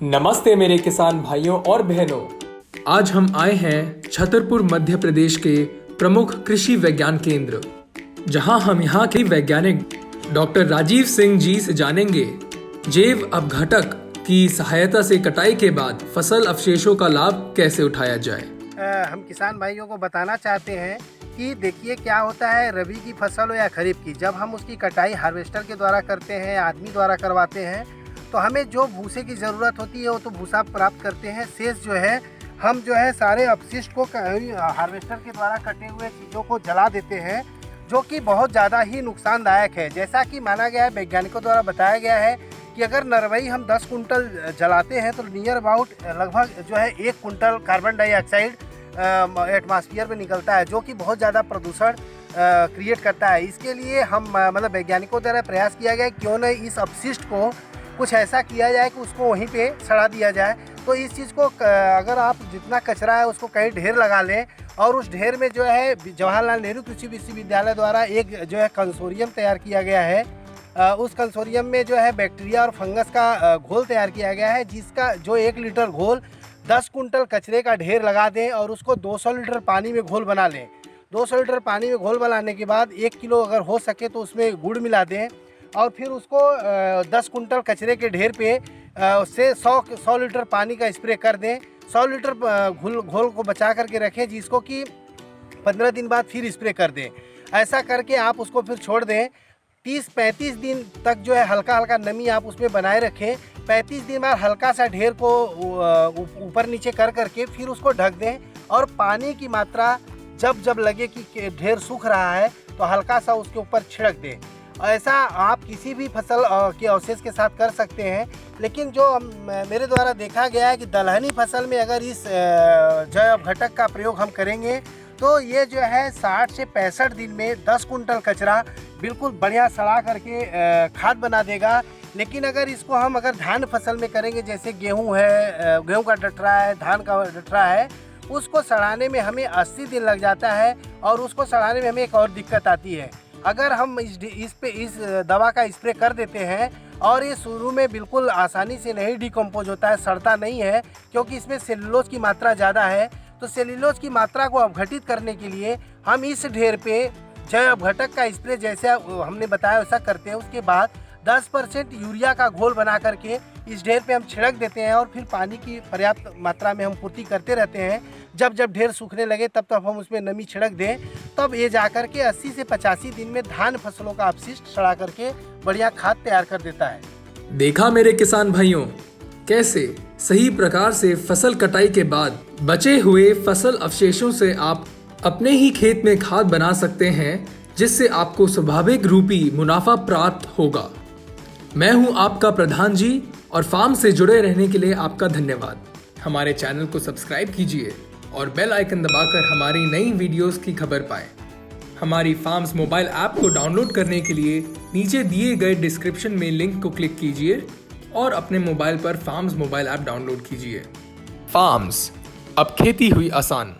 नमस्ते मेरे किसान भाइयों और बहनों, आज हम आए हैं छतरपुर मध्य प्रदेश के प्रमुख कृषि विज्ञान केंद्र, जहां हम यहां के वैज्ञानिक डॉक्टर राजीव सिंह जी से जानेंगे जैव अपघटक की सहायता से कटाई के बाद फसल अवशेषों का लाभ कैसे उठाया जाए। हम किसान भाइयों को बताना चाहते हैं कि देखिए क्या होता है, रबी की फसल हो या खरीफ की, जब हम उसकी कटाई हार्वेस्टर के द्वारा करते हैं, आदमी द्वारा करवाते हैं, तो हमें जो भूसे की ज़रूरत होती है वो तो भूसा प्राप्त करते हैं। शेष जो है हम जो है सारे अपशिष्ट को हार्वेस्टर के द्वारा कटे हुए चीज़ों को जला देते हैं, जो कि बहुत ज़्यादा ही नुकसानदायक है। जैसा कि माना गया है, वैज्ञानिकों द्वारा बताया गया है कि अगर नरवई हम 10 कुंटल जलाते हैं तो नियर अबाउट लगभग जो है 1 कुंटल कार्बन डाइऑक्साइड एटमॉस्फेयर में निकलता है, जो कि बहुत ज़्यादा प्रदूषण क्रिएट करता है। इसके लिए हम मतलब वैज्ञानिकों द्वारा प्रयास किया गया क्यों न इस अपशिष्ट को कुछ ऐसा किया जाए कि उसको वहीं पे सड़ा दिया जाए। तो इस चीज़ को अगर आप जितना कचरा है उसको कहीं ढेर लगा लें, और उस ढेर में जो है जवाहरलाल नेहरू कृषि विश्वविद्यालय द्वारा एक जो है कंसोरियम तैयार किया गया है। उस कंसोरियम में जो है बैक्टीरिया और फंगस का घोल तैयार किया गया है, जिसका जो 1 लीटर घोल 10 कुंटल कचरे का ढेर लगा दें और उसको 200 लीटर पानी में घोल बना लें। 200 लीटर पानी में घोल बनाने के बाद 1 किलो अगर हो सके तो उसमें गुड़ मिला दें, और फिर उसको 10 कुंटल कचरे के ढेर पे उससे 100 लीटर पानी का स्प्रे कर दें। 100 लीटर घोल को बचा करके रखें, जिसको कि 15 दिन बाद फिर स्प्रे कर दें। ऐसा करके आप उसको फिर छोड़ दें। 30-35 दिन तक जो है हल्का हल्का नमी आप उसमें बनाए रखें। 35 दिन बाद हल्का सा ढेर को ऊपर नीचे कर करके फिर उसको ढक दें, और पानी की मात्रा जब जब लगे कि ढेर सूख रहा है तो हल्का सा उसके ऊपर छिड़क दें। ऐसा आप किसी भी फसल के अवशेष के साथ कर सकते हैं, लेकिन जो मेरे द्वारा देखा गया है कि दलहनी फसल में अगर इस जैव अपघटक का प्रयोग हम करेंगे तो ये जो है 60 से 65 दिन में 10 कुंटल कचरा बिल्कुल बढ़िया सड़ा करके खाद बना देगा। लेकिन अगर इसको हम धान फसल में करेंगे, जैसे गेहूं है, गेहूं का डटरा है, धान का डटरा है, उसको सड़ाने में हमें 80 दिन लग जाता है, और उसको सड़ाने में हमें एक और दिक्कत आती है। अगर हम इस दवा का स्प्रे कर देते हैं और ये शुरू में बिल्कुल आसानी से नहीं डिकम्पोज होता है, सड़ता नहीं है, क्योंकि इसमें सेलुलोज की मात्रा ज़्यादा है। तो सेलुलोज की मात्रा को अपघटित करने के लिए हम इस ढेर पे जैव अपघटक का स्प्रे जैसे हमने बताया वैसा करते हैं। उसके बाद 10% यूरिया का घोल बना करके इस ढेर पे हम छिड़क देते हैं, और फिर पानी की पर्याप्त मात्रा में हम पूर्ति करते रहते हैं। जब जब ढेर सूखने लगे तब तब हम उसमें नमी छिड़क दें, तब ये जा कर के 80 से 85 दिन में धान फसलों का अपशिष्ट सड़ा करके बढ़िया खाद तैयार कर देता है। देखा मेरे किसान भाइयों, कैसे सही प्रकार से फसल कटाई के बाद बचे हुए फसल अवशेषों से आप अपने ही खेत में खाद बना सकते हैं, जिससे आपको स्वाभाविक रूपी मुनाफा प्राप्त होगा। मैं हूं आपका प्रधान जी, और फार्म से जुड़े रहने के लिए आपका धन्यवाद। हमारे चैनल को सब्सक्राइब कीजिए और बेल आइकन दबाकर हमारी नई वीडियोस की खबर पाएं। हमारी फार्म्स मोबाइल ऐप को डाउनलोड करने के लिए नीचे दिए गए डिस्क्रिप्शन में लिंक को क्लिक कीजिए और अपने मोबाइल पर फार्म्स मोबाइल ऐप डाउनलोड कीजिए। फार्म्स, अब खेती हुई आसान।